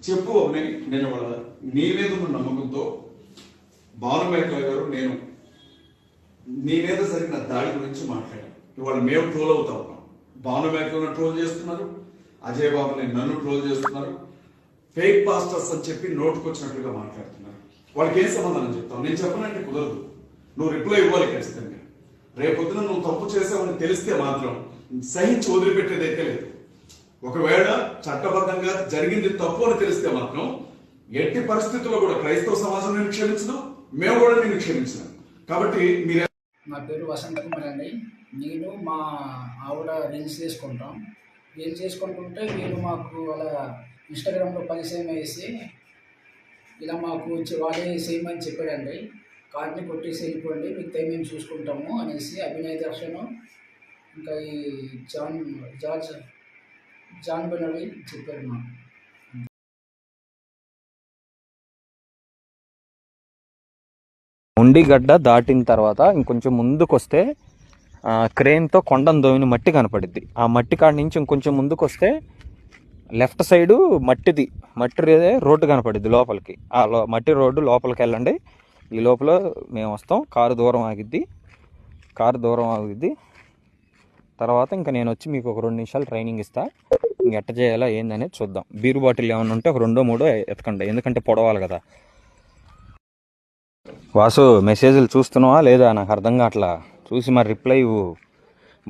చెప్పు అని నేను వాళ్ళ నీ మీద ఉన్న నమ్మకంతో భానుమేకల గారు నేను నీ మీద జరిగిన దాడి గురించి మాట్లాడాను. ఇవాళ మేము ట్రోల్ అవుతా ఉన్నాం. భానుమేకలను ట్రోల్ చేస్తున్నారు, అజయ్ బాబుని నన్ను ట్రోల్ చేస్తున్నారు, ఫేక్ పాస్టర్స్ అని చెప్పి నోటుకొచ్చినట్లుగా మాట్లాడుతున్నారు. వాళ్ళకి ఏం సమాధానం చెప్తావు? నేను చెప్పనంటే కుదరదు, నువ్వు రిప్లై ఇవ్వాలి ఖచ్చితంగా. రేపొద్దున నువ్వు తప్పు చేసావని తెలిస్తే మాత్రం సహించి వదిలిపెట్టేదైతే లేదు. ఒకవేళ చట్టబద్ధంగా జరిగింది తప్పు అని తెలిస్తే మాత్రం ఎట్టి పరిస్థితుల్లో కూడా క్రైస్తవ సమాజం నేను క్షమించదు, మేము కూడా నేను క్షమించను. కాబట్టి మీరు నా పేరు వసంత కుమార్ అండి. నేను మా ఆవిడ రీల్స్ చేసుకుంటాం. రీల్స్ చేసుకుంటుంటే వీళ్ళు మాకు అలా ఇన్స్టాగ్రామ్లో పరిచయం వేసి ఇలా మాకు వాళ్ళే చేయమని చెప్పాడండి. కార్ని కొట్టేసి వెళ్ళిపోండి, మీకు టైం మేము చూసుకుంటాము అనేసి అభినయ్ దర్శన్ ఇంకా ఈ జాన్ బెనవి చెప్పారు మాకు. ఉండిగడ్డ దాటిన తర్వాత ఇంకొంచెం ముందుకు వస్తే క్రేన్తో కొండను దోవిన మట్టి కనపడిద్ది. ఆ మట్టి కాడ నుంచి ఇంకొంచెం ముందుకు వస్తే లెఫ్ట్ సైడు మట్టి రోడ్డు కనపడిద్ది లోపలికి. ఆ మట్టి రోడ్డు లోపలికి వెళ్ళండి. ఈ లోపల మేము వస్తాం. కారు దూరం ఆగిద్ది. తర్వాత ఇంకా నేను వచ్చి మీకు ఒక 2 నిమిషాలు ట్రైనింగ్ ఇస్తా. ఇంక ఎట్ట చేయాలా ఏందనేది చూద్దాం. బీరు బాటిల్ ఏమైనా ఉంటే ఒక 2-3 ఎతకండి, ఎందుకంటే పొడవాలి కదా. వాసు, మెసేజ్లు చూస్తున్నావా లేదా? నాకు అర్థం కావట్లా. చూసి మరి రిప్లై ఇవ్వు.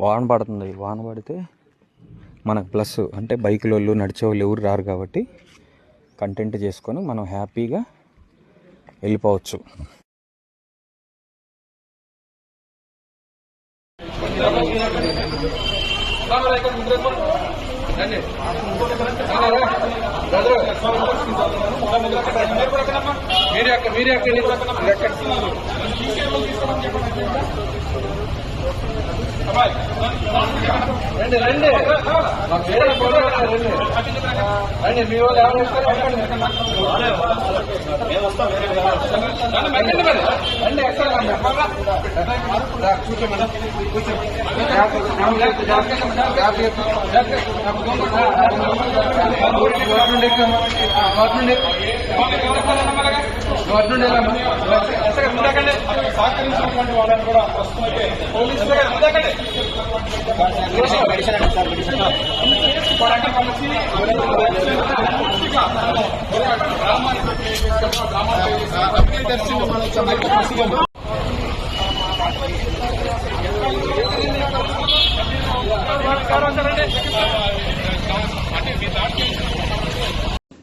వాన పడుతుంది. వాన పడితే మనకు ప్లస్, అంటే బైకుల వాళ్ళు నడిచే వాళ్ళు ఎవరు రారు కాబట్టి కంటెంట్ చేసుకొని మనం హ్యాపీగా వెళ్ళిపోవచ్చు. రండి రండి మీ వాళ్ళు ఎవరు రండి సహకరించినటువంటి వాళ్ళని కూడా ప్రస్తుతం అయితే పోలీసులు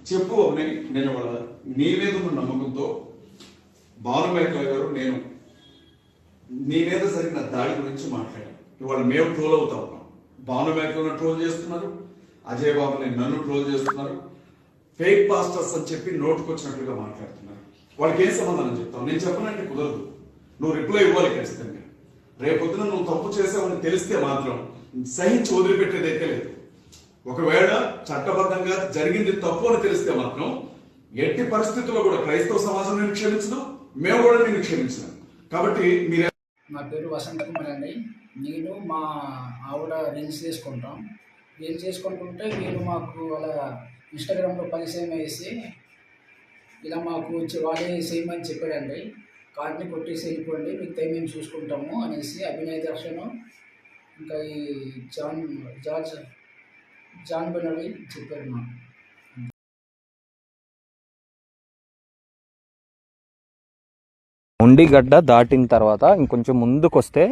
చెప్పు అని నేను వాళ్ళ నీ మీద ఉన్న నమ్మకంతో భానుమేకల గారు నేను నీ మీద జరిగిన దాడి గురించి మాట్లాడాను. ఇవాళ మేము ట్రోల్ అవుతా ఉన్నాం. భానుమేకలను ట్రోల్ చేస్తున్నారు, అజయ్ బాబుని నన్ను ట్రోల్ చేస్తున్నారు, ఫేక్ పాస్టర్స్ అని చెప్పి నోటుకొచ్చినట్లుగా మాట్లాడుతున్నారు. వాళ్ళకి ఏం సమాధానం చెప్తావు? నేను చెప్పనంటే కుదరదు, నువ్వు రిప్లై ఇవ్వాలి ఖచ్చితంగా. రేపొద్దున నువ్వు తప్పు చేసావని తెలిస్తే మాత్రం సహించి వదిలిపెట్టేదైతే లేదు. ఒకవేళ చట్టబద్ధంగా జరిగింది తప్పు అని తెలిస్తే మాత్రం ఎట్టి పరిస్థితుల్లో కూడా క్రైస్తవ సమాజం నేను క్షమించదు, మేము కూడా నేను క్షమించను. కాబట్టి మీరు నా పేరు వసంత కుమార్ అండి. నేను మా ఆవిడ రీల్స్ చేసుకుంటాం. రీల్స్ చేసుకుంటుంటే వీళ్ళు మాకు అలా ఇన్స్టాగ్రామ్లో పరిచయం వేసి ఇలా మాకు వాళ్ళే చేయమని చెప్పాడండి. కార్ని కొట్టేసి వెళ్ళిపోండి, మీకు టైం మేము చూసుకుంటాము అనేసి అభినయ్ దర్శన్ ఇంకా ఈ జాన్ బెనవి చెప్పారు మాకు. ఉండిగడ్డ దాటిన తర్వాత ఇంకొంచెం ముందుకు వస్తే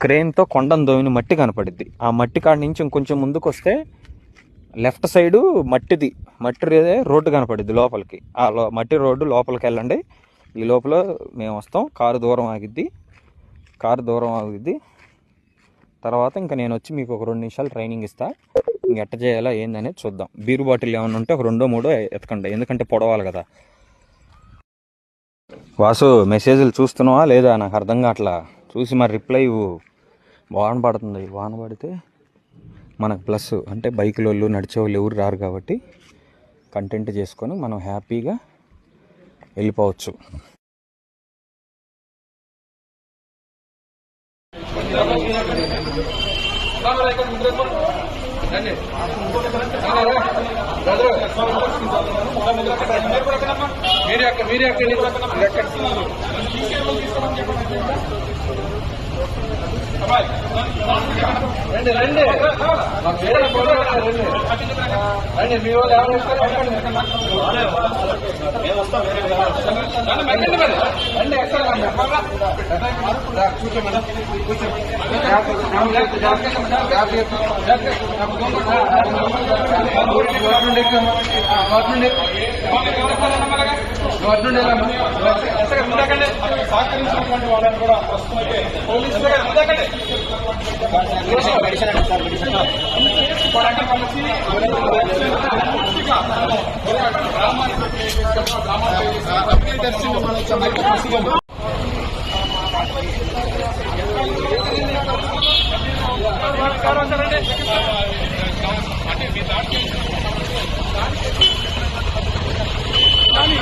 క్రేన్తో కొండను దోవిన మట్టి కనపడిద్ది. ఆ మట్టి కాడ నుంచి ఇంకొంచెం ముందుకు వస్తే లెఫ్ట్ సైడు మట్టి రోడ్డు కనపడిద్ది లోపలికి. ఆ మట్టి రోడ్డు లోపలికి వెళ్ళండి. ఈ లోపల మేము వస్తాం. కారు దూరం ఆగిద్ది. తర్వాత ఇంకా నేను వచ్చి మీకు ఒక 2 నిమిషాలు ట్రైనింగ్ ఇస్తా. ఇంక ఎట్ట చేయాలా ఏందనేది చూద్దాం. బీరు బాటిల్ ఏమైనా ఉంటే ఒక 2-3 ఎతకండి, ఎందుకంటే పొడవాలి కదా. వాసు, మెసేజ్లు చూస్తున్నావా లేదా? నాకు అర్థం కావట్లా. చూసి మరి రిప్లై ఇవ్వు. వాన పడుతుంది. వాన పడితే మనకు ప్లస్, అంటే బైకుల వాళ్ళు నడిచే వాళ్ళు ఎవరు రారు కాబట్టి కంటెంట్ చేసుకొని మనం హ్యాపీగా వెళ్ళిపోవచ్చు. రండి మీరే అక్కడ రండి రండి మాకు వేరే ఫోటో రండి రండి మీ వాళ్ళు ఎవరు వస్తారు రండి ఎక్కడ కూర్చోమన్నా సహకరించినటువంటి వాళ్ళని కూడా ప్రస్తుతం అయితే పోలీసులు గ్రామానికి